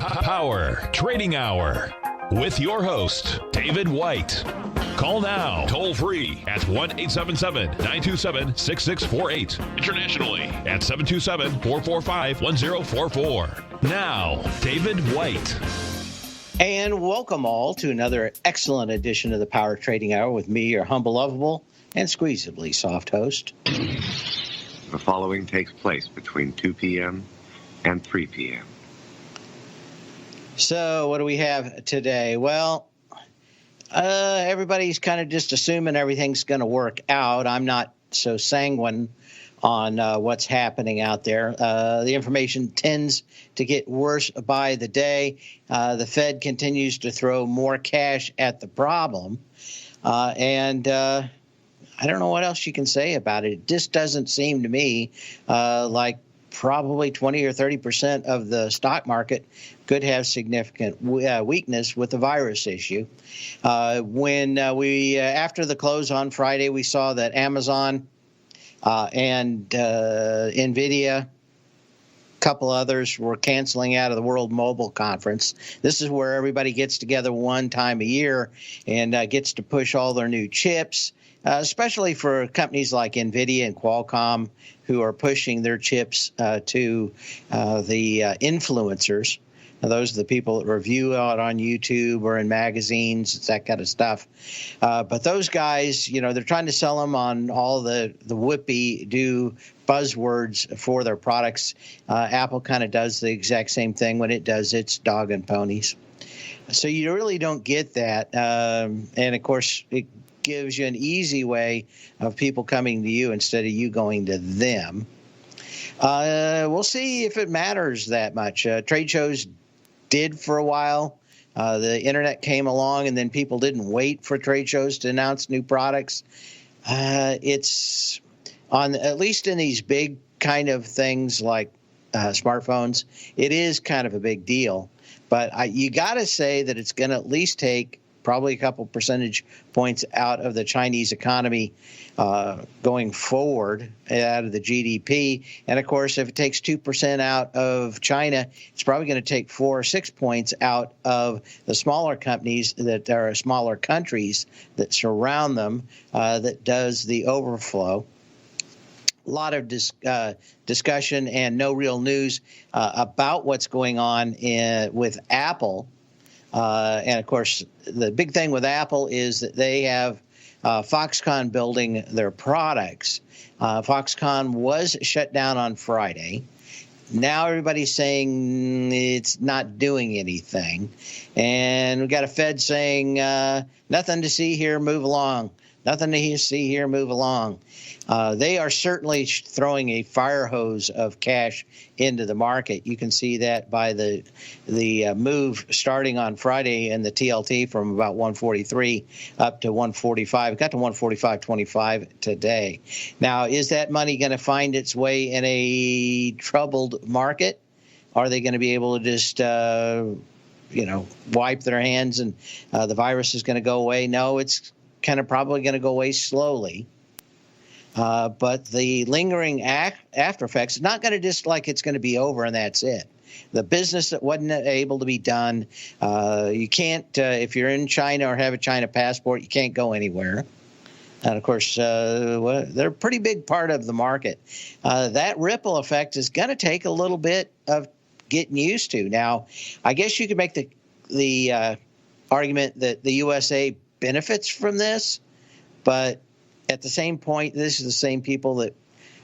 Power Trading Hour with your host, David White. Call now, toll free at 1-877-927-6648. Internationally at 727-445-1044. Now, David White. And welcome all to another excellent edition of the Power Trading Hour with me, your humble, lovable, and squeezably soft host. The following takes place between 2 p.m. and 3 p.m. So what do we have today? Well, everybody's kind of just assuming everything's going to work out. I'm not so sanguine on what's happening out there. The information tends to get worse by the day. The Fed continues to throw more cash at the problem. And I don't know what else you can say about it. It just doesn't seem to me like probably 20 or 30% of the stock market could have significant weakness with the virus issue. When we, after the close on Friday, we saw that Amazon and NVIDIA, a couple others, were canceling out of the World Mobile Conference. This is where everybody gets together one time a year and gets to push all their new chips, especially for companies like NVIDIA and Qualcomm, who are pushing their chips to the influencers. Now, those are the people that review out on YouTube or in magazines, it's that kind of stuff. But those guys, you know, they're trying to sell them on all the whippy-do buzzwords for their products. Apple kind of does the exact same thing when it does its dog and ponies. So you really don't get that. And, of course, it gives you an easy way of people coming to you instead of you going to them. We'll see if it matters that much. Trade shows did for a while. The internet came along, and then people didn't wait for trade shows to announce new products. It's on, at least in these big kind of things like smartphones, it is kind of a big deal. But you got to say that it's going to at least take probably a couple percentage points out of the Chinese economy going forward, out of the GDP. And, of course, if it takes 2% out of China, it's probably going to take 4 or 6 points out of the smaller companies that are smaller countries that surround them that does the overflow. A lot of discussion and no real news about what's going on with Apple. And, of course, the big thing with Apple is that they have Foxconn building their products. Foxconn was shut down on Friday. Now everybody's saying it's not doing anything. And we've got a Fed saying nothing to see here, move along. Nothing to see here, move along. They are certainly throwing a fire hose of cash into the market. You can see that by the move starting on Friday in the TLT from about 143 up to 145. It got to 145.25 today. Now, is that money going to find its way in a troubled market? Are they going to be able to just wipe their hands and the virus is going to go away? No, it's kind of probably going to go away slowly. But the lingering after effects is not going to just like it's going to be over and that's it. The business that wasn't able to be done, you can't, if you're in China or have a China passport, you can't go anywhere. And, of course, they're a pretty big part of the market. That ripple effect is going to take a little bit of getting used to. Now, I guess you could make the argument that the USA benefits from this, but at the same point, this is the same people that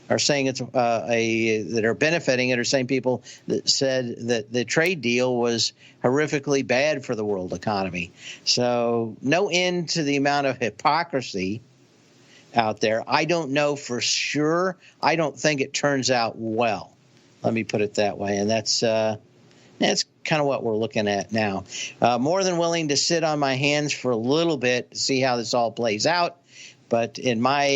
are saying it's that are benefiting it are same people that said that the trade deal was horrifically bad for the world economy. So no end to the amount of hypocrisy out there. I don't know for sure. I don't think it turns out well. Let me put it that way, and that's kind of what we're looking at now. More than willing to sit on my hands for a little bit to see how this all plays out. But in my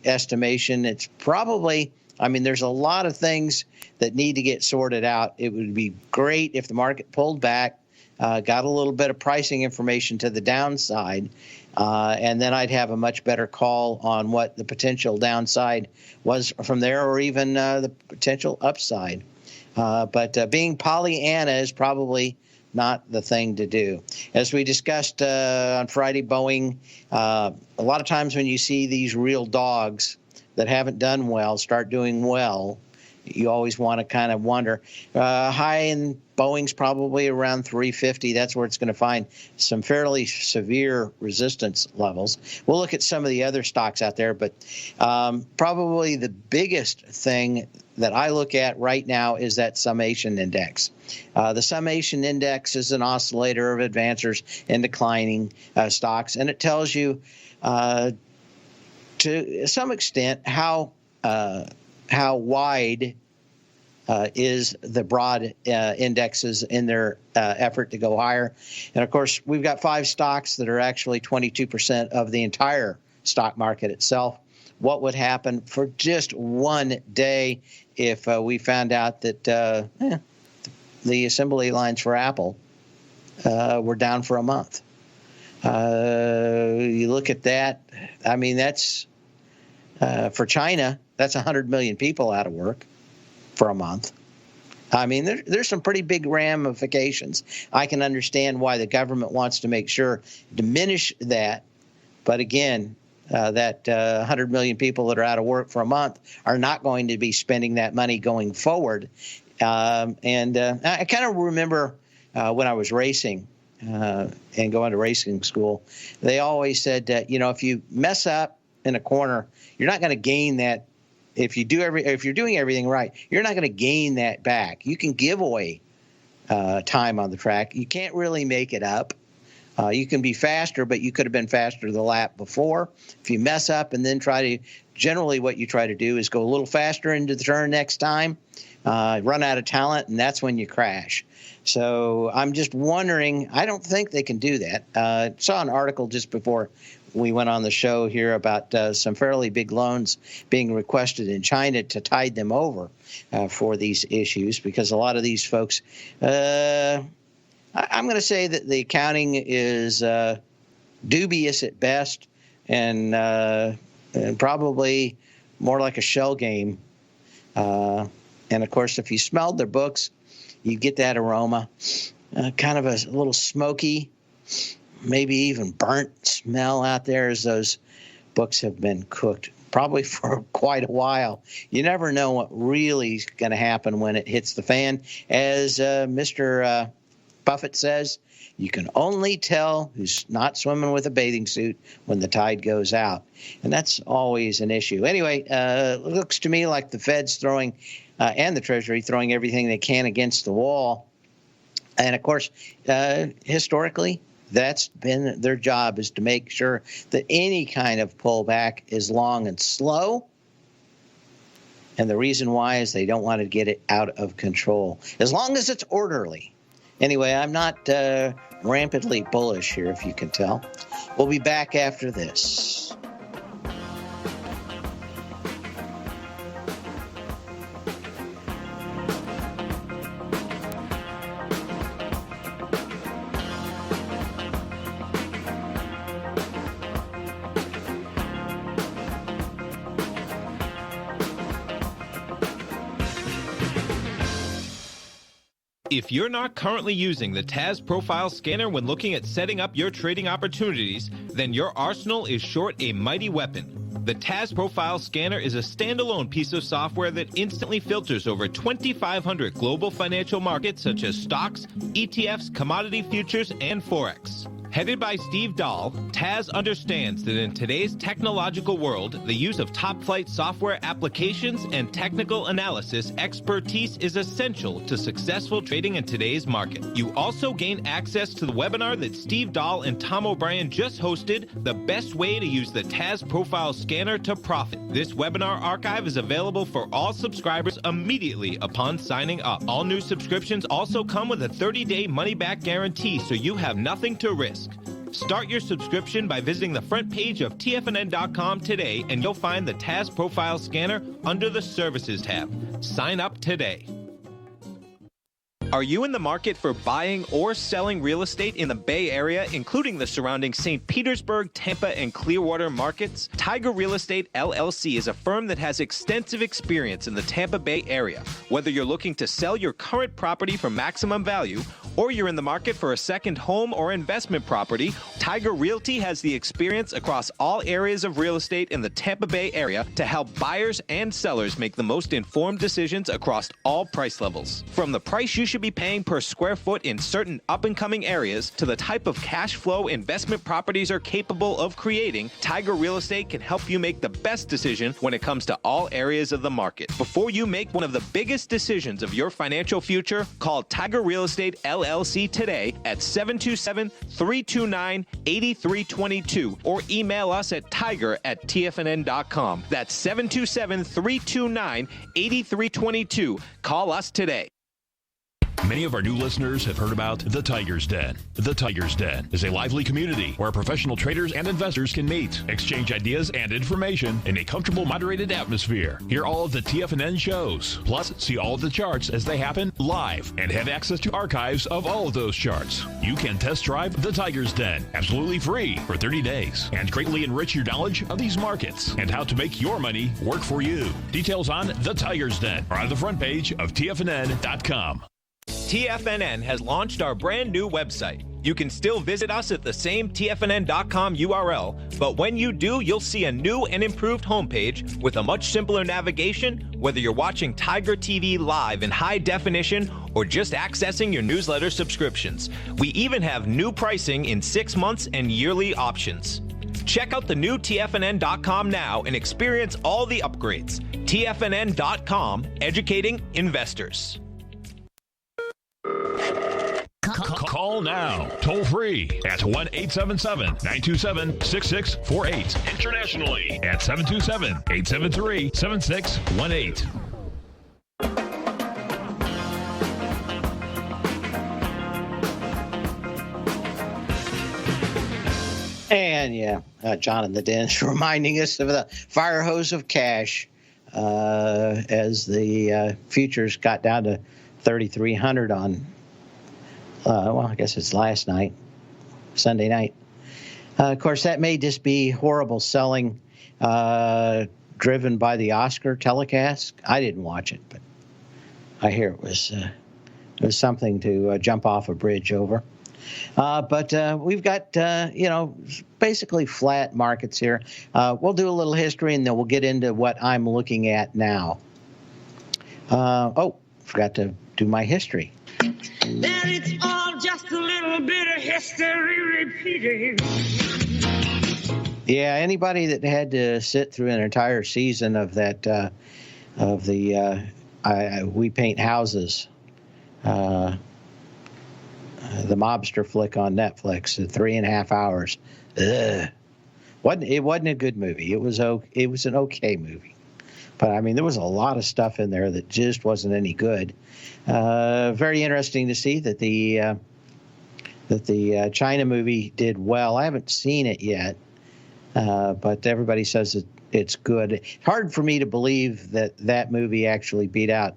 estimation, it's probably, there's a lot of things that need to get sorted out. It would be great if the market pulled back, got a little bit of pricing information to the downside, and then I'd have a much better call on what the potential downside was from there, or even the potential upside. But being Pollyanna is probably not the thing to do. As we discussed on Friday, Boeing, a lot of times when you see these real dogs that haven't done well start doing well, you always want to kind of wonder. High in Boeing's probably around 350. That's where it's going to find some fairly severe resistance levels. We'll look at some of the other stocks out there, but probably the biggest thing that I look at right now is that summation index. The summation index is an oscillator of advancers and declining stocks, and it tells you to some extent how wide is the broad indexes in their effort to go higher. And, of course, we've got 5 stocks that are actually 22% of the entire stock market itself. What would happen for just one day if we found out that the assembly lines for Apple were down for a month? You look at that. I mean, that's for China, that's 100 million people out of work for a month. I mean, there's some pretty big ramifications. I can understand why the government wants to make sure diminish that. But again, that 100 million people that are out of work for a month are not going to be spending that money going forward. I kind of remember when I was racing and going to racing school, they always said that, if you mess up in a corner, you're not going to gain that. If you're doing everything right, you're not going to gain that back. You can give away time on the track. You can't really make it up. You can be faster, but you could have been faster the lap before. If you mess up and then generally what you try to do is go a little faster into the turn next time, run out of talent, and that's when you crash. So I'm just wondering, I don't think they can do that. Saw an article just before we went on the show here about some fairly big loans being requested in China to tide them over for these issues, because a lot of these folks, I'm going to say that the accounting is dubious at best and probably more like a shell game. And, of course, if you smelled their books, you get that aroma, kind of a little smoky, maybe even burnt smell out there as those books have been cooked, probably for quite a while. You never know what really is going to happen when it hits the fan. As Mr. Buffett says, you can only tell who's not swimming with a bathing suit when the tide goes out. And that's always an issue. Anyway, it looks to me like the Fed's throwing, and the Treasury, throwing everything they can against the wall. And, of course, historically, that's been their job, is to make sure that any kind of pullback is long and slow. And the reason why is they don't want to get it out of control, as long as it's orderly. Anyway, I'm not rampantly bullish here, if you can tell. We'll be back after this. If you're not currently using the TAS Profile Scanner when looking at setting up your trading opportunities, then your arsenal is short a mighty weapon. The TAS Profile Scanner is a standalone piece of software that instantly filters over 2,500 global financial markets such as stocks, ETFs, commodity futures, and Forex. Headed by Steve Dahl, TAS understands that in today's technological world, the use of top-flight software applications and technical analysis expertise is essential to successful trading in today's market. You also gain access to the webinar that Steve Dahl and Tom O'Brien just hosted, The Best Way to Use the TAS Profile Scanner to Profit. This webinar archive is available for all subscribers immediately upon signing up. All new subscriptions also come with a 30-day money-back guarantee, so you have nothing to risk. Start your subscription by visiting the front page of TFNN.com today, and you'll find the TAS Profile Scanner under the Services tab. Sign up today. Are you in the market for buying or selling real estate in the Bay Area, including the surrounding St. Petersburg, Tampa, and Clearwater markets? Tiger Real Estate LLC is a firm that has extensive experience in the Tampa Bay area. Whether you're looking to sell your current property for maximum value, or you're in the market for a second home or investment property, Tiger Realty has the experience across all areas of real estate in the Tampa Bay area to help buyers and sellers make the most informed decisions across all price levels. From the price you should be paying per square foot in certain up-and-coming areas to the type of cash flow investment properties are capable of creating, Tiger Real Estate can help you make the best decision when it comes to all areas of the market. Before you make one of the biggest decisions of your financial future, call Tiger Real Estate LLC today at 727-329-8322 or email us at tiger@tfnn.com. That's 727-329-8322. Call us today. Many of our new listeners have heard about The Tiger's Den. The Tiger's Den is a lively community where professional traders and investors can meet, exchange ideas and information in a comfortable, moderated atmosphere. Hear all of the TFNN shows, plus see all of the charts as they happen live and have access to archives of all of those charts. You can test drive The Tiger's Den absolutely free for 30 days and greatly enrich your knowledge of these markets and how to make your money work for you. Details on The Tiger's Den are on the front page of TFNN.com. TFNN has launched our brand new website. You can still visit us at the same TFNN.com URL, but when you do, you'll see a new and improved homepage with a much simpler navigation, whether you're watching Tiger TV live in high definition or just accessing your newsletter subscriptions. We even have new pricing in 6 months and yearly options. Check out the new TFNN.com now and experience all the upgrades. TFNN.com, educating investors. Call now, toll free at 1-877-927-6648. Internationally at 727-873-7618. And John in the Den is reminding us of the fire hose of cash as the futures got down to 3,300 on. I guess it's last night, Sunday night. Of course, that may just be horrible selling driven by the Oscar telecast. I didn't watch it, but I hear it was something to jump off a bridge over. But we've got, basically flat markets here. We'll do a little history, and then we'll get into what I'm looking at now. Forgot to do my history. Then it's all just a little bit of history repeating. Yeah, anybody that had to sit through an entire season of that, We Paint Houses, the mobster flick on Netflix, 3.5 hours. It wasn't a good movie. It was an okay movie. But, I mean, there was a lot of stuff in there that just wasn't any good. Very interesting to see that the China movie did well. I haven't seen it yet, but everybody says it's good. Hard for me to believe that movie actually beat out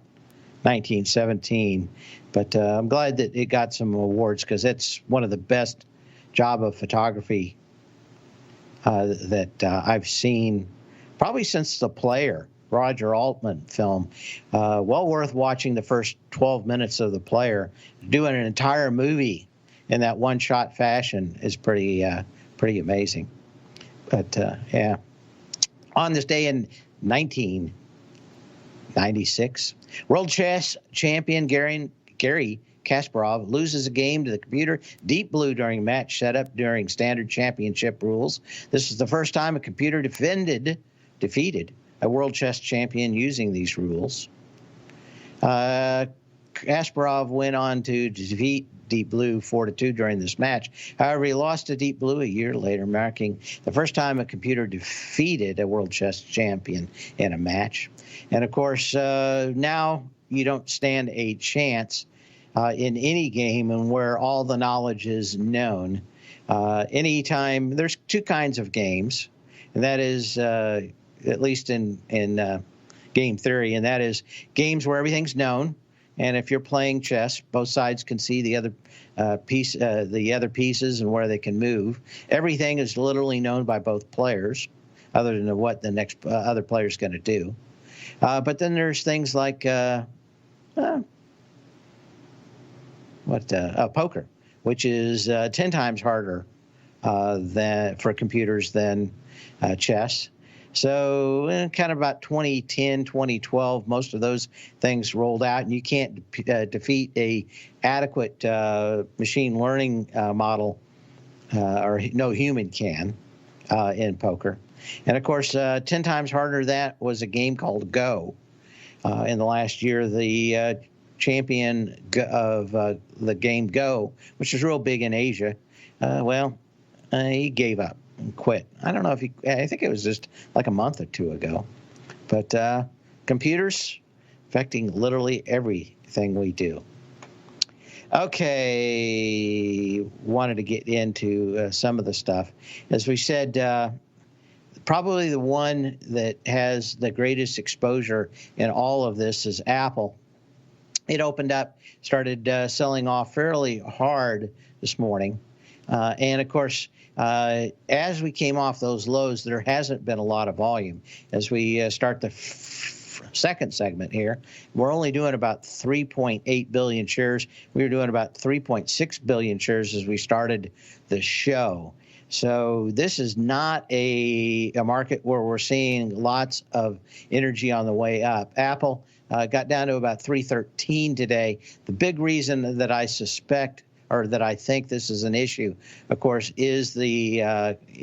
1917, but I'm glad that it got some awards because it's one of the best job of photography that I've seen probably since The Player. Roger Altman film. Well worth watching the first 12 minutes of The Player. Doing an entire movie in that one-shot fashion is pretty amazing. But, on this day in 1996, world chess champion Gary Kasparov loses a game to the computer Deep Blue during match setup during standard championship rules. This is the first time a computer defeated a world chess champion using these rules. Kasparov went on to defeat Deep Blue 4-2 during this match. However, he lost to Deep Blue a year later, marking the first time a computer defeated a world chess champion in a match. And of course, now you don't stand a chance in any game and where all the knowledge is known. Anytime, there's two kinds of games, and that is at least in game theory, and that is games where everything's known, And if you're playing chess, both sides can see the other the other pieces and where they can move. Everything is literally known by both players, other than what the next other player is going to do. But then there's things like poker, which is 10 times harder for computers than chess. So kind of about 2010, 2012, most of those things rolled out, and you can't defeat a adequate machine learning model, or no human can, in poker. And of course, 10 times harder than that was a game called Go. In the last year, the champion of the game Go, which is real big in Asia, he gave up and quit. I don't know if I think it was just like a month or two ago. But computers affecting literally everything we do. Okay, wanted to get into some of the stuff. As we said, probably the one that has the greatest exposure in all of this is Apple. It opened up, started selling off fairly hard this morning. And of course, as we came off those lows, there hasn't been a lot of volume. As we start the second segment here, we're only doing about 3.8 billion shares. We were doing about 3.6 billion shares as we started the show. So this is not a market where we're seeing lots of energy on the way up. Apple got down to about 313 today. The big reason that I suspect, or that I think this is an issue, of course, is the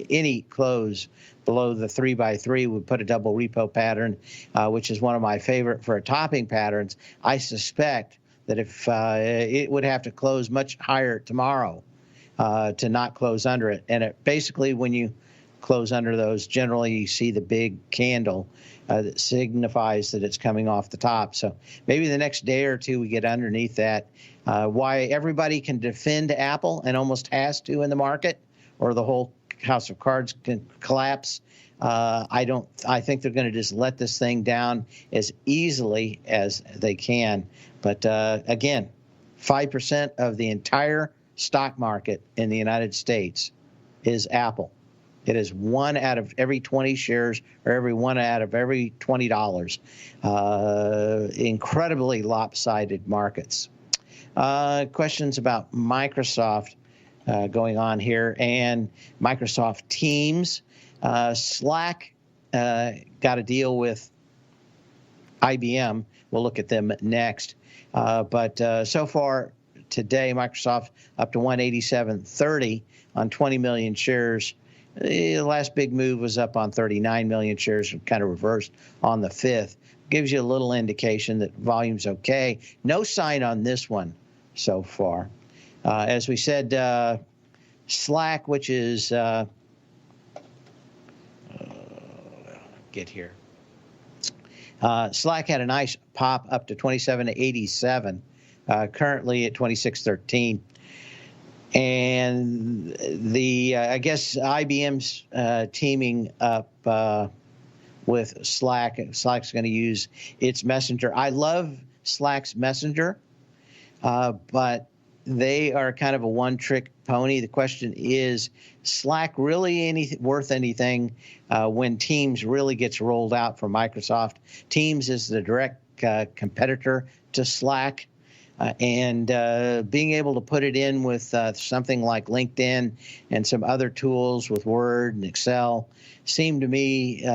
any close below the 3x3 would put a double repo pattern, which is one of my favorite for topping patterns. I suspect that if it would have to close much higher tomorrow to not close under it. And basically, when you close under those, generally you see the big candle that signifies that it's coming off the top. So maybe the next day or two we get underneath that. Why everybody can defend Apple and almost has to in the market, or the whole house of cards can collapse. I think they're going to just let this thing down as easily as they can. But again, 5% of the entire stock market in the United States is Apple. It is 1 out of every 20 shares, or every 1 out of every $20. Incredibly lopsided markets. Questions about Microsoft going on here, and Microsoft Teams. Slack got a deal with IBM. We'll look at them next. But so far today, Microsoft up to 187.30 on 20 million shares. The last big move was up on 39 million shares, kind of reversed on the 5th. Gives you a little indication that volume's okay. No sign on this one so far. As we said, Slack, which is get here. Slack had a nice pop up to 27.87, currently at 26.13. And I guess IBM's teaming up with Slack. Slack's going to use its Messenger. I love Slack's Messenger, but they are kind of a one-trick pony. The question is, Slack really worth anything when Teams really gets rolled out from Microsoft? Teams is the direct competitor to Slack. And being able to put it in with something like LinkedIn and some other tools with Word and Excel seemed to me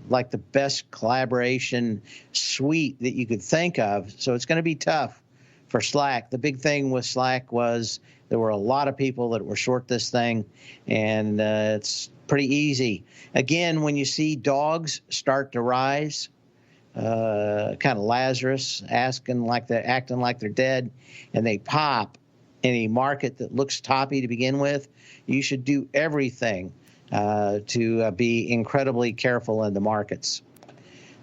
like the best collaboration suite that you could think of. So it's going to be tough for Slack. The big thing with Slack was there were a lot of people that were short this thing, and it's pretty easy. Again, when you see dogs start to rise, kind of Lazarus, acting like they're dead, and they pop in a market that looks toppy to begin with, you should do everything to be incredibly careful in the markets.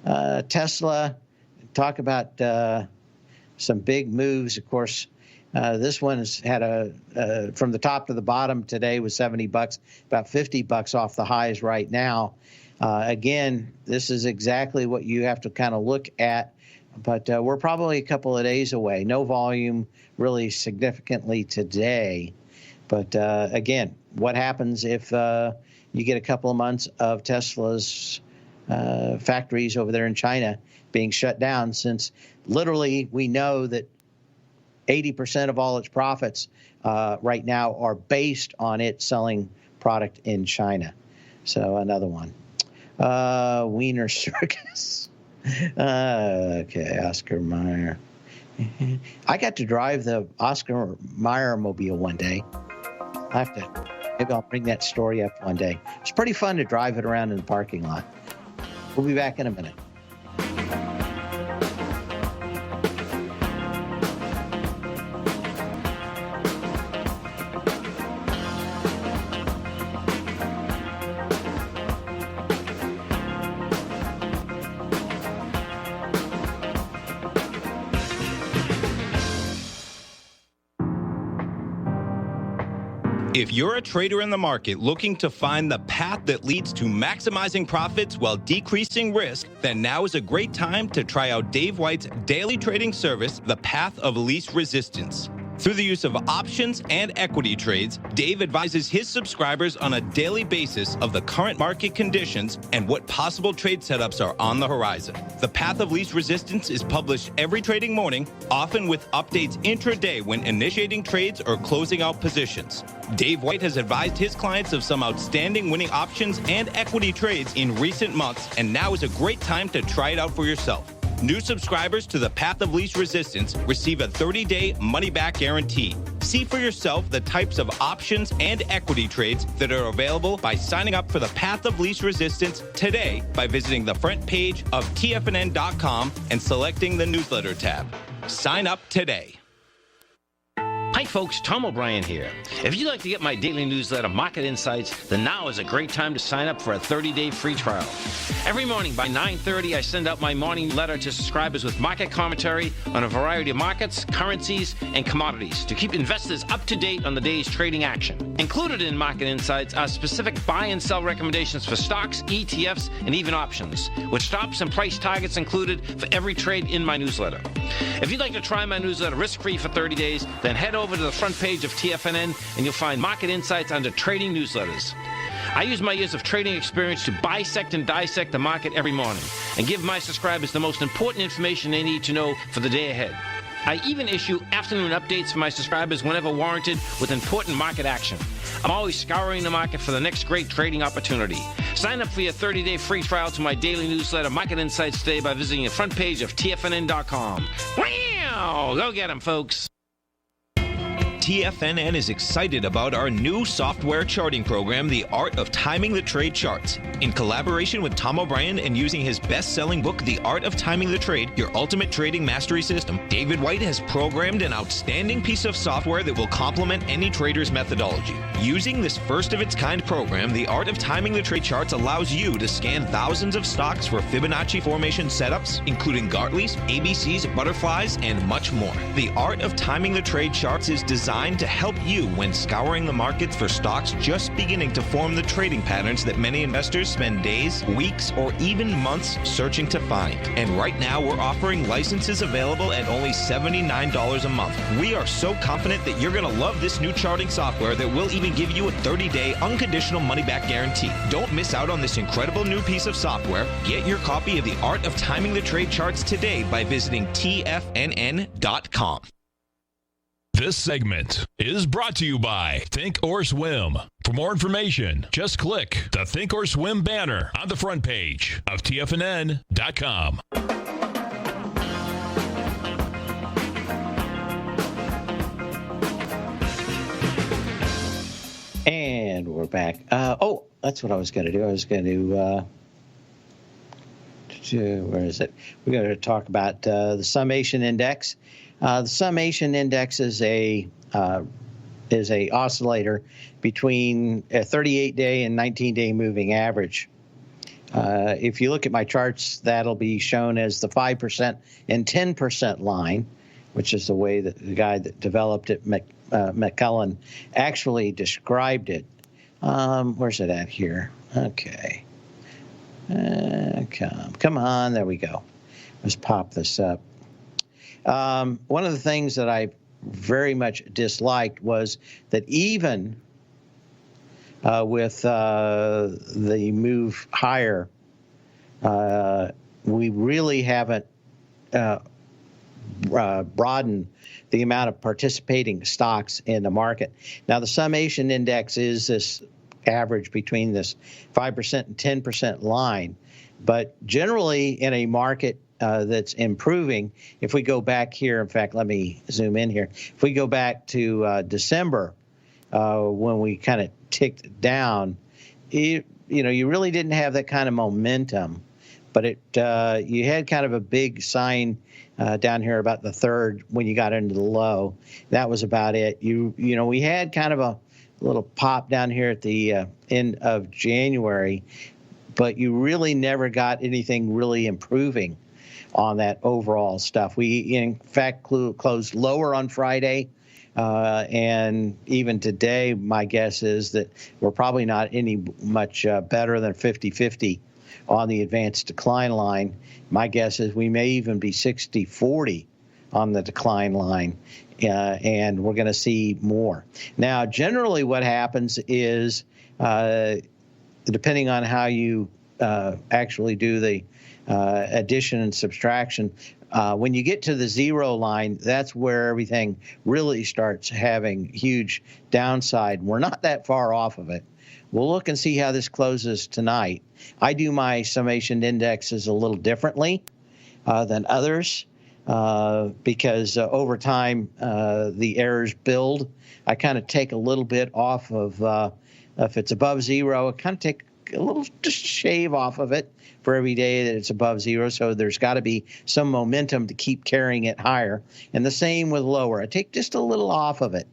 Tesla, talk about some big moves. Of course, this one's had from the top to the bottom today was $70, about $50 off the highs right now. Again, this is exactly what you have to kind of look at but we're probably a couple of days away. No volume really significantly today. But again, what happens if you get a couple of months of Tesla's factories over there in China being shut down, since literally we know that 80% of all its profits right now are based on it selling product in China. So another one. Wiener Circus. Okay, Oscar Mayer. I got to drive the Oscar Mayer mobile one day. Maybe I'll bring that story up one day. It's pretty fun to drive it around in the parking lot. We'll be back in a minute. If you're a trader in the market looking to find the path that leads to maximizing profits while decreasing risk, then now is a great time to try out Dave White's daily trading service, The Path of Least Resistance. Through the use of options and equity trades, Dave advises his subscribers on a daily basis of the current market conditions and what possible trade setups are on the horizon. The Path of Least Resistance is published every trading morning, often with updates intraday when initiating trades or closing out positions. Dave White has advised his clients of some outstanding winning options and equity trades in recent months, and now is a great time to try it out for yourself. New subscribers to the Path of Least Resistance receive a 30-day money-back guarantee. See for yourself the types of options and equity trades that are available by signing up for the Path of Least Resistance today by visiting the front page of TFNN.com and selecting the newsletter tab. Sign up today. Hi folks, Tom O'Brien here. If you'd like to get my daily newsletter, Market Insights, then now is a great time to sign up for a 30-day free trial. Every morning by 9:30, I send out my morning letter to subscribers with market commentary on a variety of markets, currencies, and commodities to keep investors up to date on the day's trading action. Included in Market Insights are specific buy and sell recommendations for stocks, ETFs, and even options, with stops and price targets included for every trade in my newsletter. If you'd like to try my newsletter risk-free for 30 days, then head over to the front page of TFNN and you'll find Market Insights under Trading Newsletters. I use my years of trading experience to bisect and dissect the market every morning and give my subscribers the most important information they need to know for the day ahead. I even issue afternoon updates for my subscribers whenever warranted with important market action. I'm always scouring the market for the next great trading opportunity. Sign up for your 30-day free trial to my daily newsletter, Market Insights, today by visiting the front page of TFNN.com. Wow! Go get them, folks. TFNN is excited about our new software charting program, The Art of Timing the Trade Charts. In collaboration with Tom O'Brien and using his best-selling book, The Art of Timing the Trade, Your Ultimate Trading Mastery System, David White has programmed an outstanding piece of software that will complement any trader's methodology. Using this first-of-its-kind program, The Art of Timing the Trade Charts allows you to scan thousands of stocks for Fibonacci formation setups, including Gartley's, ABC's, butterflies, and much more. The Art of Timing the Trade Charts is designed to help you when scouring the markets for stocks just beginning to form the trading patterns that many investors spend days, weeks, or even months searching to find. And right now, we're offering licenses available at only $79 a month. We are so confident that you're going to love this new charting software that will even give you a 30-day unconditional money-back guarantee. Don't miss out on this incredible new piece of software. Get your copy of The Art of Timing the Trade Charts today by visiting TFNN.com. This segment is brought to you by Think or Swim. For more information, just click the Think or Swim banner on the front page of TFNN.com. And we're back. That's what I was going to do. I was going to where is it? We're going to talk about the summation index. The summation index is a oscillator between a 38-day and 19-day moving average. If you look at my charts, that'll be shown as the 5% and 10% line, which is the way that the guy that developed it, McCullen, actually described it. Where's it at here? Okay. Come on, there we go. Let's pop this up. One of the things that I very much disliked was that even with the move higher, we really haven't broadened the amount of participating stocks in the market. Now, the summation index is this average between this 5% and 10% line. But generally, in a market that's improving, if we go back here, in fact, let me zoom in here. If we go back to December, when we kind of ticked down, you really didn't have that kind of momentum. But you had kind of a big sign down here about the 3rd when you got into the low. That was about it. We had kind of a little pop down here at the end of January, but you really never got anything really improving on that overall stuff. We, in fact, closed lower on Friday. And even today, my guess is that we're probably not any much better than 50-50 on the advanced decline line. My guess is we may even be 60-40 on the decline line, and we're going to see more. Now, generally what happens is, depending on how you actually do the addition and subtraction, when you get to the 0 line, that's where everything really starts having huge downside. We're not that far off of it. We'll look and see how this closes tonight. I do my summation indexes a little differently than others because over time the errors build. I kind of take a little bit off of, if it's above 0, I kind of take a little, just shave off of it for every day that it's above 0. So there's got to be some momentum to keep carrying it higher. And the same with lower. I take just a little off of it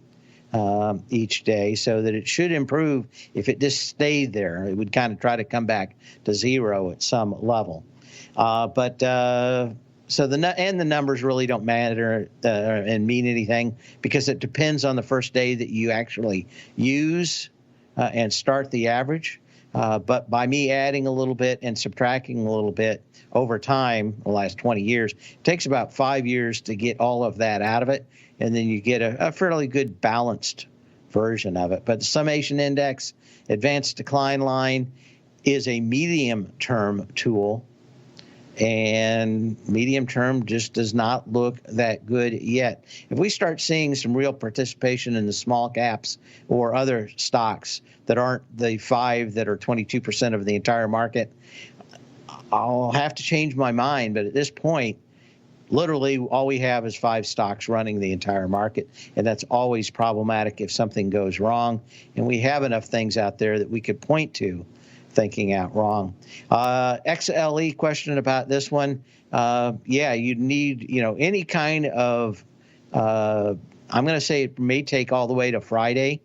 each day so that it should improve. If it just stayed there, it would kind of try to come back to 0 at some level. So the numbers really don't matter and mean anything because it depends on the first day that you actually use and start the average. But by me adding a little bit and subtracting a little bit over time, the last 20 years, it takes about 5 years to get all of that out of it, and then you get a fairly good balanced version of it. But the summation index, advanced decline line, is a medium-term tool, and medium-term just does not look that good yet. If we start seeing some real participation in the small caps or other stocks that aren't the 5 that are 22% of the entire market, I'll have to change my mind. But at this point, literally all we have is 5 stocks running the entire market, and that's always problematic if something goes wrong. And we have enough things out there that we could point to thinking out wrong. XLE question about this one. Yeah, you need, any kind of, I'm going to say it may take all the way to Friday,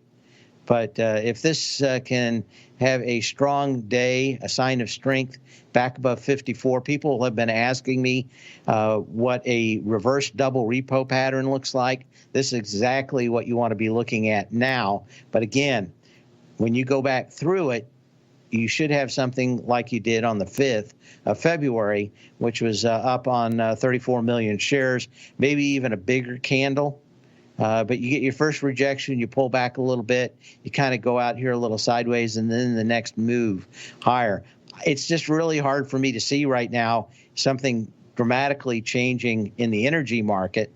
but if this can have a strong day, a sign of strength back above 54, people have been asking me what a reverse double repo pattern looks like. This is exactly what you want to be looking at now. But again, when you go back through it, you should have something like you did on the 5th of February, which was up on 34 million shares, maybe even a bigger candle. But you get your first rejection, you pull back a little bit, you kind of go out here a little sideways, and then the next move higher. It's just really hard for me to see right now something dramatically changing in the energy market.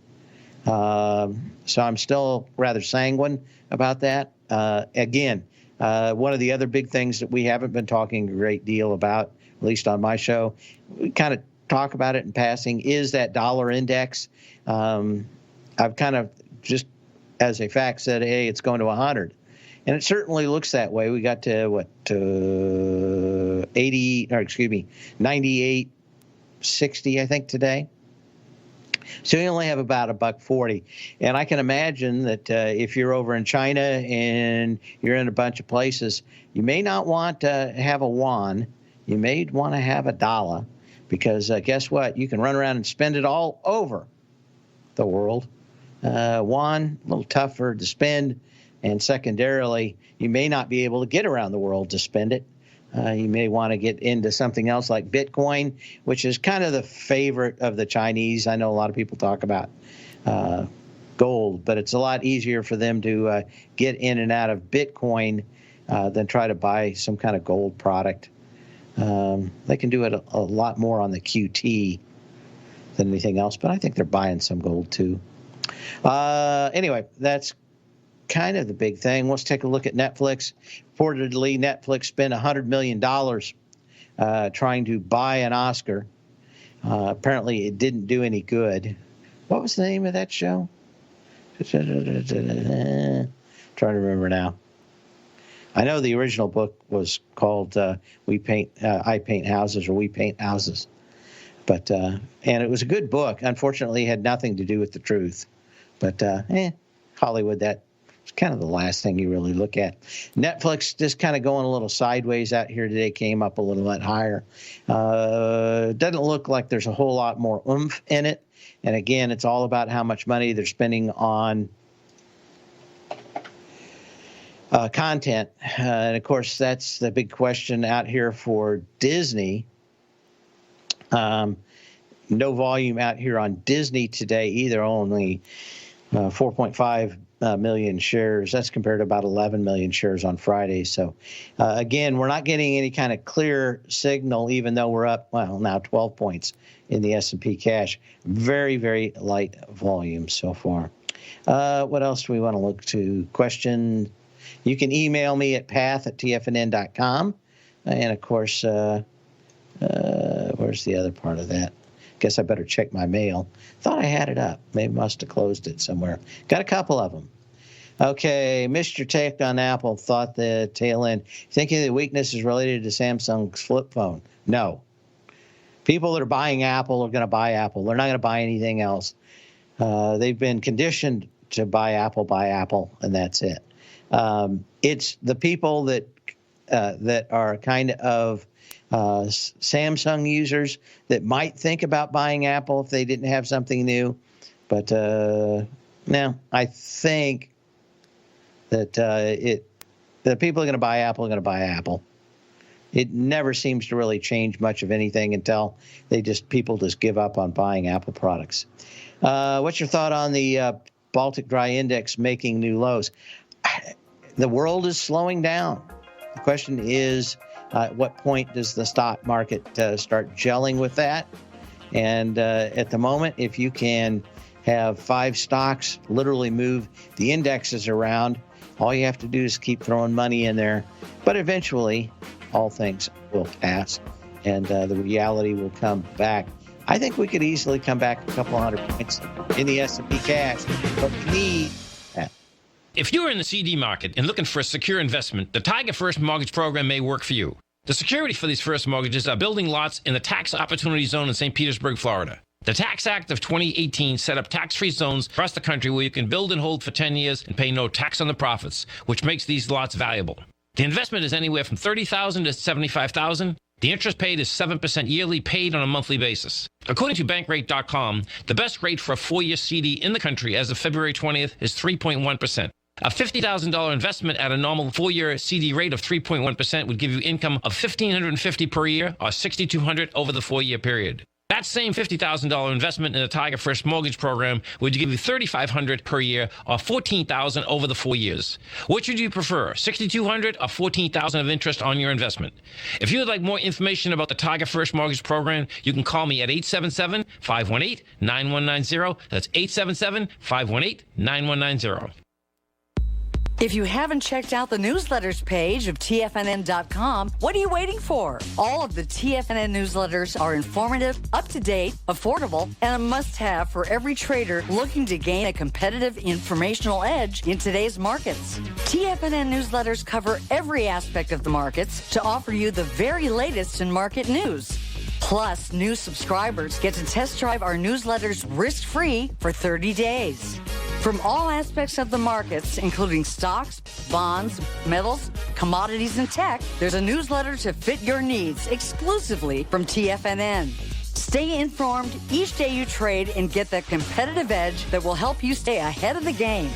So I'm still rather sanguine about that. Again, one of the other big things that we haven't been talking a great deal about, at least on my show, we kind of talk about it in passing, is that dollar index. I've kind of just as a fact said, hey, it's going to 100. And it certainly looks that way. We got to, 98.60, I think, today. So you only have about $1.40. And I can imagine that if you're over in China and you're in a bunch of places, you may not want to have a yuan. You may want to have a dollar because guess what? You can run around and spend it all over the world. Yuan, a little tougher to spend. And secondarily, you may not be able to get around the world to spend it You may want to get into something else like Bitcoin, which is kind of the favorite of the Chinese. I know a lot of people talk about gold, but it's a lot easier for them to get in and out of Bitcoin than try to buy some kind of gold product. They can do it a lot more on the QT than anything else, but I think they're buying some gold too. Anyway, that's kind of the big thing. Let's take a look at Netflix. Reportedly, Netflix spent $100 million trying to buy an Oscar. Apparently, it didn't do any good. What was the name of that show? Trying to remember now. I know the original book was called I Paint Houses, or We Paint Houses. But and it was a good book. Unfortunately, it had nothing to do with the truth. But Hollywood, that's kind of the last thing you really look at. Netflix just kind of going a little sideways out here today, came up a little bit higher. Doesn't look like there's a whole lot more oomph in it. And again, it's all about how much money they're spending on content. And of course, that's the big question out here for Disney. No volume out here on Disney today either, only 4.5 million shares. That's compared to about 11 million shares on Friday. So, again, we're not getting any kind of clear signal, even though we're up, now 12 points in the S&P cash. Very, very light volume so far. What else do we want to look to? Question. You can email me at path@tfnn.com. And, of course, where's the other part of that? Guess I better check my mail. Thought I had it up. Maybe must have closed it somewhere. Got a couple of them. Okay, Mr. Tech on Apple thought the tail end. Thinking the weakness is related to Samsung's flip phone. No. People that are buying Apple are going to buy Apple. They're not going to buy anything else. They've been conditioned to buy Apple, and that's it. It's the people that are kind of Samsung users that might think about buying Apple if they didn't have something new. But no, I think that the people are going to buy Apple are going to buy Apple. It never seems to really change much of anything until people just give up on buying Apple products. What's your thought on the Baltic Dry Index making new lows? The world is slowing down. The question is, at what point does the stock market start gelling with that? And at the moment, if you can have 5 stocks literally move the indexes around, all you have to do is keep throwing money in there. But eventually, all things will pass, and the reality will come back. I think we could easily come back a couple hundred points in the S&P cash, but we need that. If you're in the CD market and looking for a secure investment, the Tiger First Mortgage Program may work for you. The security for these first mortgages are building lots in the Tax Opportunity Zone in St. Petersburg, Florida. The Tax Act of 2018 set up tax-free zones across the country where you can build and hold for 10 years and pay no tax on the profits, which makes these lots valuable. The investment is anywhere from $30,000 to $75,000. The interest paid is 7% yearly, paid on a monthly basis. According to Bankrate.com, the best rate for a 4-year CD in the country as of February 20th is 3.1%. A $50,000 investment at a normal 4-year CD rate of 3.1% would give you income of $1,550 per year, or $6,200 over the 4-year period. That same $50,000 investment in the Tiger First Mortgage Program would give you $3,500 per year, or $14,000 over the 4 years. Which would you prefer, $6,200 or $14,000 of interest on your investment? If you would like more information about the Tiger First Mortgage Program, you can call me at 877-518-9190. That's 877-518-9190. If you haven't checked out the newsletters page of TFNN.com, what are you waiting for? All of the TFNN newsletters are informative, up-to-date, affordable, and a must-have for every trader looking to gain a competitive informational edge in today's markets. TFNN newsletters cover every aspect of the markets to offer you the very latest in market news. Plus, new subscribers get to test drive our newsletters risk-free for 30 days. From all aspects of the markets, including stocks, bonds, metals, commodities, and tech, there's a newsletter to fit your needs exclusively from TFNN. Stay informed each day you trade and get that competitive edge that will help you stay ahead of the game.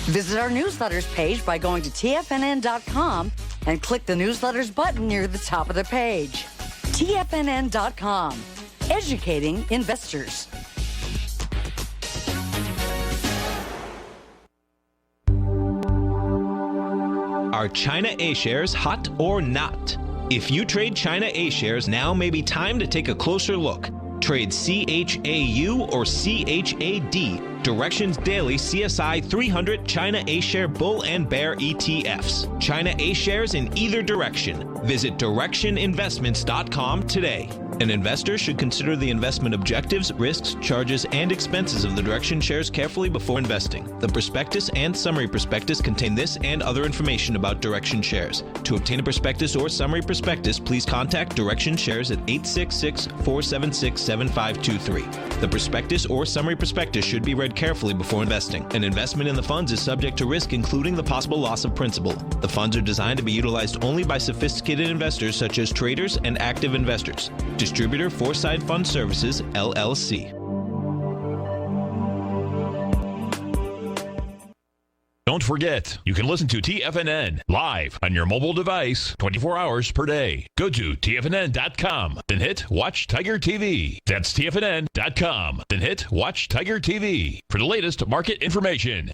Visit our newsletters page by going to TFNN.com and click the newsletters button near the top of the page. TFNN.com, educating investors. Are China A shares hot or not? If you trade China A shares, now may be time to take a closer look. Trade CHAU or CHAD, Directions Daily CSI 300 China A Share Bull and Bear ETFs. China A shares in either direction. Visit directioninvestments.com today. An investor should consider the investment objectives, risks, charges, and expenses of the Direction shares carefully before investing. The prospectus and summary prospectus contain this and other information about Direction shares. To obtain a prospectus or summary prospectus, please contact Direction shares at 866-476-7523. The prospectus or summary prospectus should be read carefully before investing. An investment in the funds is subject to risk, including the possible loss of principal. The funds are designed to be utilized only by sophisticated investors such as traders and active investors. Distributor Foreside Fund Services, LLC. Don't forget, you can listen to TFNN live on your mobile device 24 hours per day. Go to TFNN.com, then hit Watch Tiger TV. That's TFNN.com, then hit Watch Tiger TV for the latest market information.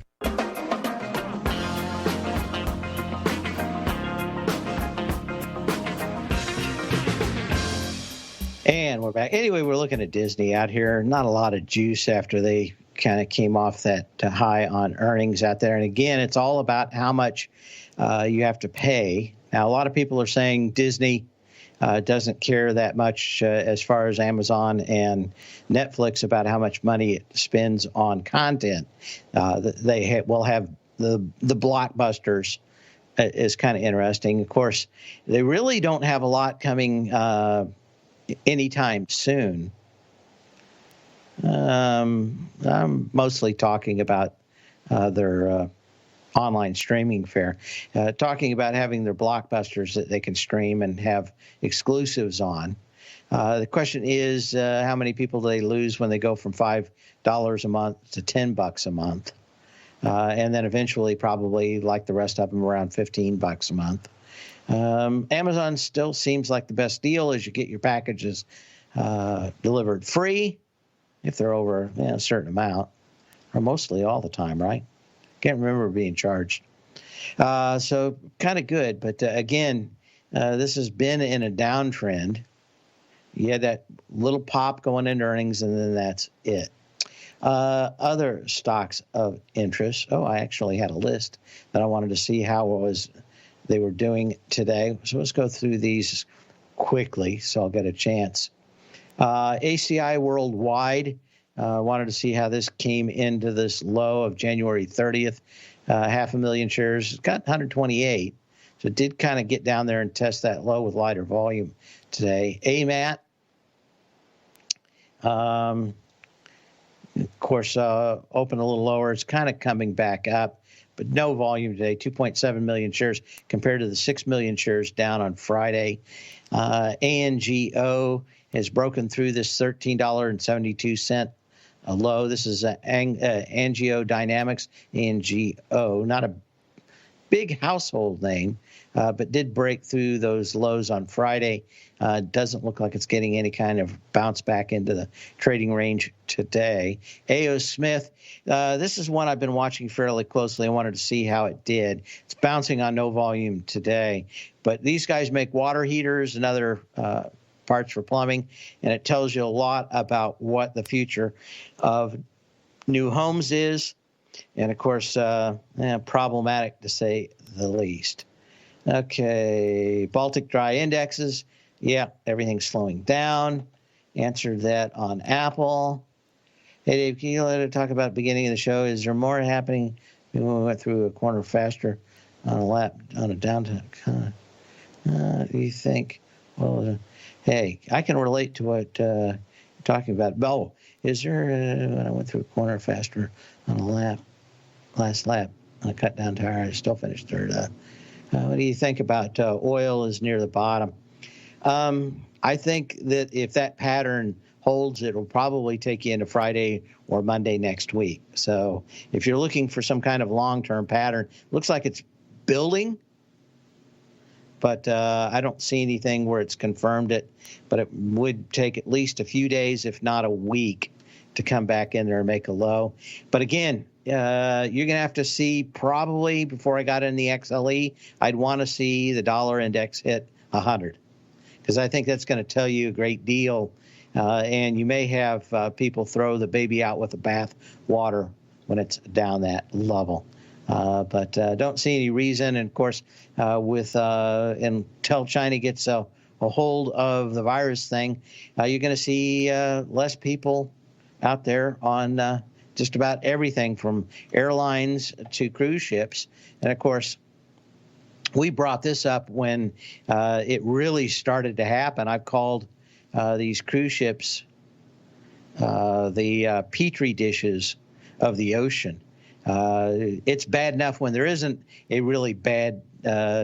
And we're back. Anyway, we're looking at Disney out here. Not a lot of juice after they kind of came off that high on earnings out there. And again, it's all about how much you have to pay. Now, a lot of people are saying Disney doesn't care that much as far as Amazon and Netflix about how much money it spends on content. They will have the blockbusters. Is kind of interesting. Of course, they really don't have a lot coming anytime soon. I'm mostly talking about their online streaming fare, talking about having their blockbusters that they can stream and have exclusives on. The question is, how many people do they lose when they go from $5 a month to $10 a month? And then eventually, probably like the rest of them, around $15 a month. Amazon still seems like the best deal as you get your packages delivered free if they're over a certain amount, or mostly all the time, right? Can't remember being charged. So kind of good. But again, this has been in a downtrend. You had that little pop going into earnings, and then that's it. Other stocks of interest. Oh, I actually had a list that I wanted to see how they were doing today. So let's go through these quickly so I'll get a chance. ACI Worldwide, wanted to see how this came into this low of January 30th. 500,000 shares. It's got 128. So it did kind of get down there and test that low with lighter volume today. AMAT, of course, open a little lower. It's kind of coming back up, but no volume today. 2.7 million shares compared to the 6 million shares down on Friday. ANGO has broken through this $13.72 low. This is Angio Dynamics, ANGO, not a big household name, but did break through those lows on Friday. Doesn't look like it's getting any kind of bounce back into the trading range today. A.O. Smith, this is one I've been watching fairly closely. I wanted to see how it did. It's bouncing on no volume today, but these guys make water heaters and other parts for plumbing, and it tells you a lot about what the future of new homes is. And, of course, problematic to say the least. Okay, Baltic Dry Indexes. Yeah, everything's slowing down. Answered that on Apple. Hey, Dave, can you let it talk about the beginning of the show? Is there more happening when we went through a corner faster on a downturn? Do you think? Well, hey, I can relate to what you're talking about. Oh, is there, when I went through a corner faster on a last lap, on a cut down tire, I still finished third up. What do you think about oil is near the bottom? I think that if that pattern holds, it will probably take you into Friday or Monday next week. So if you're looking for some kind of long-term pattern, looks like it's building. but I don't see anything where it's confirmed it. But it would take at least a few days, if not a week, to come back in there and make a low. But again, you're going to have to see probably before I got in the XLE, I'd want to see the dollar index hit 100, because I think that's going to tell you a great deal. And you may have people throw the baby out with the bath water when it's down that level. But don't see any reason. And of course, until China gets a hold of the virus thing, you're going to see less people out there on just about everything from airlines to cruise ships. And of course, we brought this up when it really started to happen. I've called these cruise ships the petri dishes of the ocean. It's bad enough when there isn't a really bad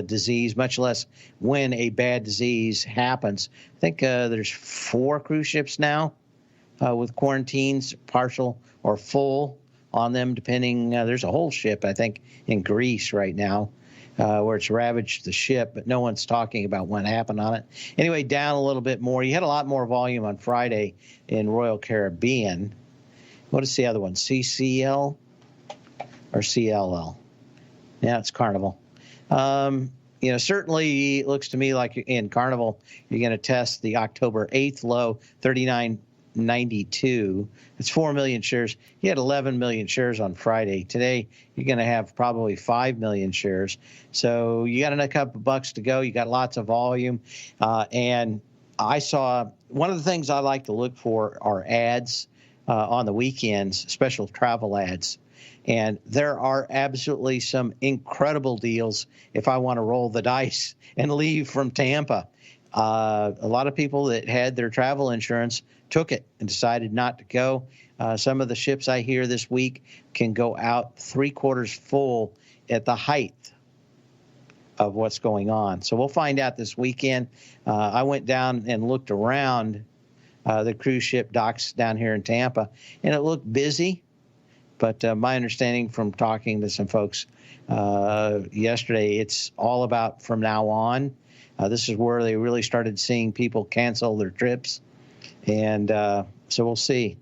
disease, much less when a bad disease happens. I think there's 4 cruise ships now with quarantines, partial or full on them, depending. There's a whole ship, I think, in Greece right now where it's ravaged the ship, but no one's talking about what happened on it. Anyway, down a little bit more. You had a lot more volume on Friday in Royal Caribbean. What is the other one? CCL or CLL? Yeah, it's Carnival. Certainly it looks to me like in Carnival, you're going to test the October 8th low, 39.92. It's 4 million shares. You had 11 million shares on Friday. Today, you're going to have probably 5 million shares. So you got a couple bucks to go. You got lots of volume. And I saw one of the things I like to look for are ads on the weekends, special travel ads. And there are absolutely some incredible deals if I want to roll the dice and leave from Tampa. A lot of people that had their travel insurance took it and decided not to go. Some of the ships I hear this week can go out 3/4 full at the height of what's going on. So we'll find out this weekend. I went down and looked around the cruise ship docks down here in Tampa, and it looked busy. But my understanding from talking to some folks yesterday, it's all about from now on. This is where they really started seeing people cancel their trips. And so we'll see.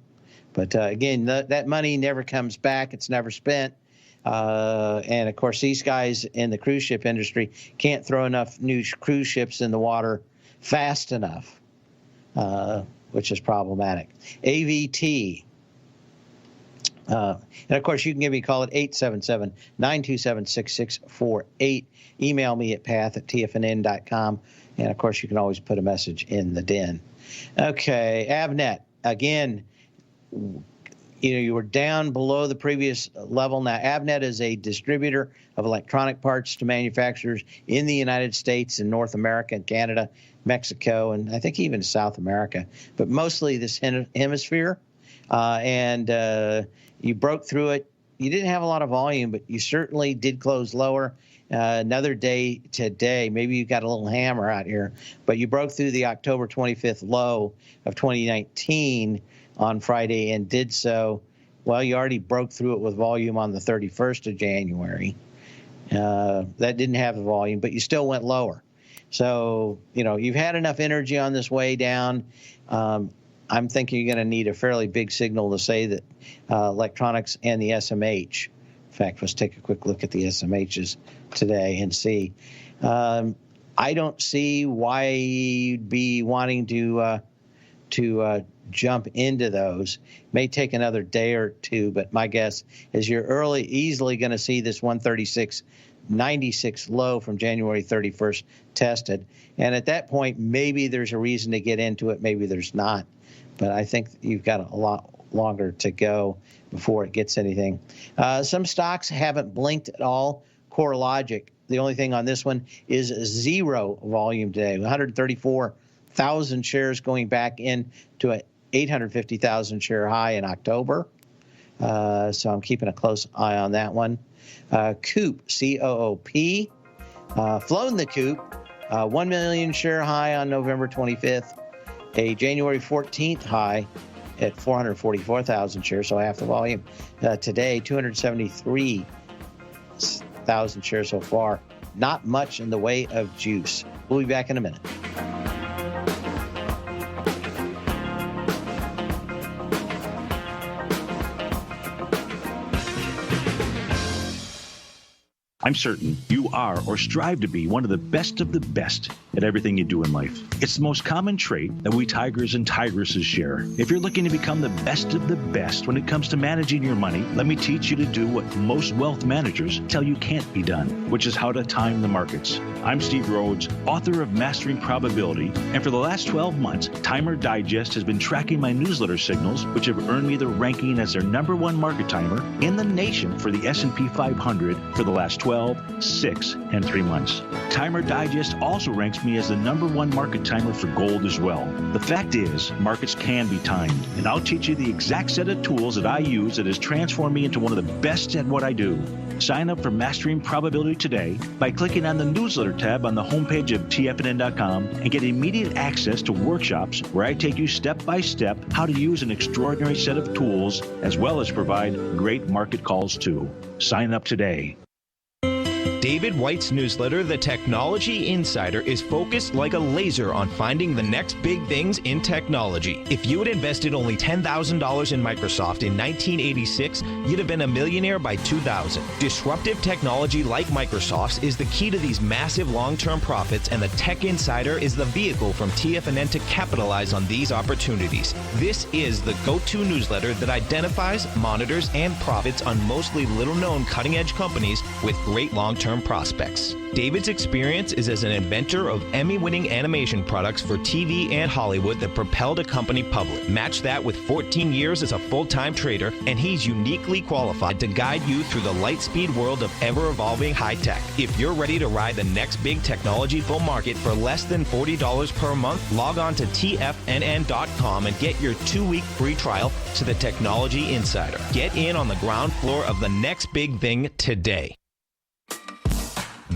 But again, that money never comes back. It's never spent. And, of course, these guys in the cruise ship industry can't throw enough new cruise ships in the water fast enough, which is problematic. AVT. And, of course, you can give me a call at 877-927-6648. Email me at path@tfnn.com. And, of course, you can always put a message in the den. Okay, Avnet. Again, you were down below the previous level. Now, Avnet is a distributor of electronic parts to manufacturers in the United States and North America and Canada, Mexico, and I think even South America, but mostly this hemisphere. And you broke through it. You didn't have a lot of volume, but you certainly did close lower. Another day today, maybe you got a little hammer out here, but you broke through the October 25th low of 2019 on Friday and did so. Well, you already broke through it with volume on the 31st of January. That didn't have the volume, but you still went lower. So, you've had enough energy on this way down. I'm thinking you're going to need a fairly big signal to say that electronics and the SMH. In fact, let's take a quick look at the SMHs today and see. I don't see why you'd be wanting to jump into those. May take another day or two, but my guess is you're easily going to see this 136.96 low from January 31st tested. And at that point, maybe there's a reason to get into it. Maybe there's not. But I think you've got a lot longer to go before it gets anything. Some stocks haven't blinked at all. CoreLogic, the only thing on this one is zero volume today. 134,000 shares going back into an 850,000 share high in October. So I'm keeping a close eye on that one. Coop, C-O-O-P, flown the Coop, 1 million share high on November 25th. A January 14th high at 444,000 shares, so half the volume. Today, 273,000 shares so far. 1 million share high on November 25th. A January 14th high at 444,000 shares, so half the volume. Today, 273,000 shares so far. 1 million share high on November 25th. A January 14th high at 444,000 shares, so half the volume. Today, 273,000 not much in the way of juice. We'll be back in a minute. I'm certain you are or strive to be one of the best at everything you do in life. It's the most common trait that we tigers and tigresses share. If you're looking to become the best of the best when it comes to managing your money, let me teach you to do what most wealth managers tell you can't be done, which is how to time the markets. I'm Steve Rhodes, author of Mastering Probability, and for the last 12 months, Timer Digest has been tracking my newsletter signals, which have earned me the ranking as their #1 market timer in the nation for the S&P 500 for the last 12, 6, and 3 months. Timer Digest also ranks me as the #1 market timer for gold as well. The fact is, markets can be timed, and I'll teach you the exact set of tools that I use that has transformed me into one of the best at what I do. Sign up for Mastering Probability today by clicking on the newsletter tab on the homepage of TFNN.com and get immediate access to workshops where I take you step by step how to use an extraordinary set of tools as well as provide great market calls too. Sign up today. David White's newsletter, The Technology Insider, is focused like a laser on finding the next big things in technology. If you had invested only $10,000 in Microsoft in 1986, you'd have been a millionaire by 2000. Disruptive technology like Microsoft's is the key to these massive long-term profits, and the Tech Insider is the vehicle from TFNN to capitalize on these opportunities. This is the go-to newsletter that identifies, monitors, and profits on mostly little-known cutting-edge companies with great long-term prospects. David's experience is as an inventor of Emmy-winning animation products for TV and Hollywood that propelled a company public. Match that with 14 years as a full-time trader, and he's uniquely qualified to guide you through the light-speed world of ever-evolving high-tech. If you're ready to ride the next big technology bull market for less than $40 per month, log on to TFNN.com and get your 2-week free trial to the Technology Insider. Get in on the ground floor of the next big thing today.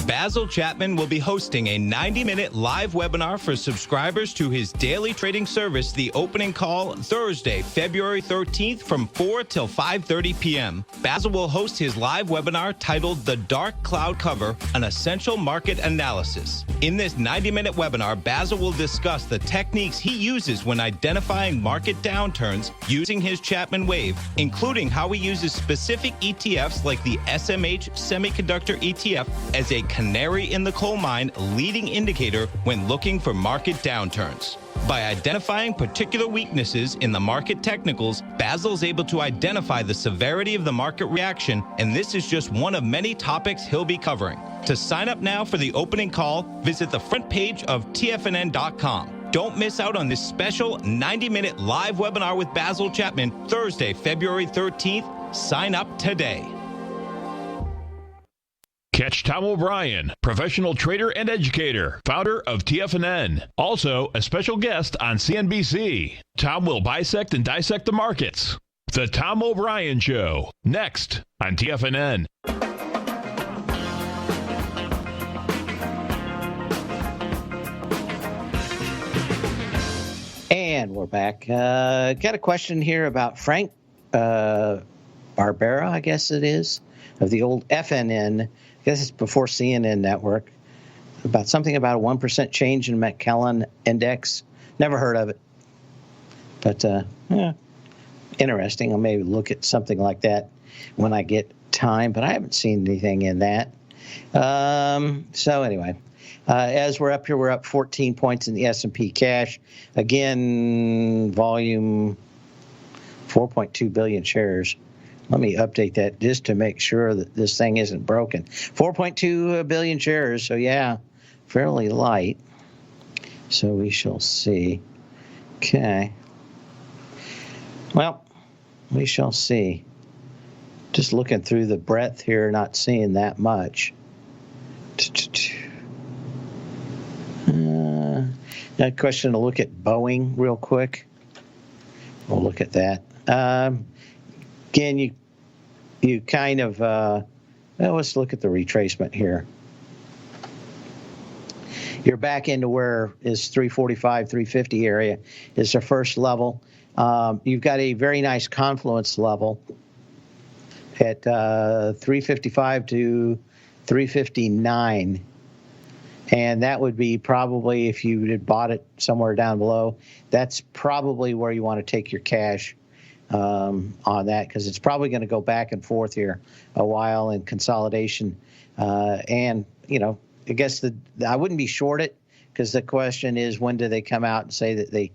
Basil Chapman will be hosting a 90-minute live webinar for subscribers to his daily trading service, The Opening Call, Thursday, February 13th from 4 till 5:30 p.m. Basil will host his live webinar titled The Dark Cloud Cover, an Essential Market Analysis. In this 90-minute webinar, Basil will discuss the techniques he uses when identifying market downturns using his Chapman wave, including how he uses specific ETFs like the SMH Semiconductor ETF as a canary in the coal mine leading indicator when looking for market downturns. By identifying particular weaknesses in the market technicals, Basil's able to identify the severity of the market reaction, and this is just one of many topics he'll be covering. To sign up now for the opening call, visit the front page of TFNN.com. Don't miss out on this special 90-minute live webinar with Basil Chapman, Thursday, February 13th. Sign up today. Catch Tom O'Brien, professional trader and educator, founder of TFNN. Also, a special guest on CNBC. Tom will bisect and dissect the markets. The Tom O'Brien Show, next on TFNN. And we're back. Got a question here about Frank Barbera, I guess it is, of the old FNN. I guess it's before CNN Network, about something about a 1% change in McClellan Index. Never heard of it. But, interesting. I'll maybe look at something like that when I get time, but I haven't seen anything in that. So anyway, as we're up here, we're up 14 points in the S&P cash. Again, volume 4.2 billion shares. Let me update that just to make sure that this thing isn't broken. 4.2 billion shares, so yeah, fairly light. So we shall see. Okay. Well, we shall see. Just looking through the breadth here, not seeing that much. That question to look at Boeing real quick. We'll look at that. Again, you kind of, let's look at the retracement here. You're back into where is 345, 350 area is the first level. You've got a very nice confluence level at 355 to 359 And that would be probably, if you had bought it somewhere down below, that's probably where you want to take your cash on that, because it's probably going to go back and forth here a while in consolidation. And, I guess I wouldn't be short it, because the question is, when do they come out and say that they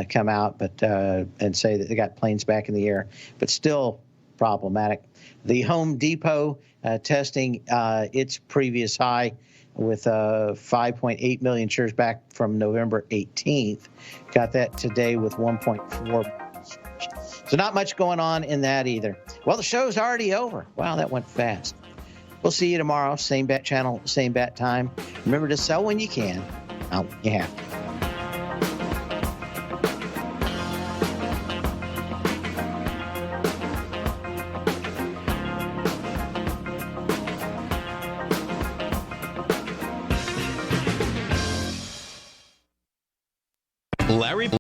come out and say that they got planes back in the air? But still problematic. The Home Depot testing its previous high with 5.8 million shares back from November 18th. Got that today with 1.4. So not much going on in that either. Well, the show's already over. Wow, that went fast. We'll see you tomorrow. Same bat channel, same bat time. Remember to sell when you can, not when you have to. Larry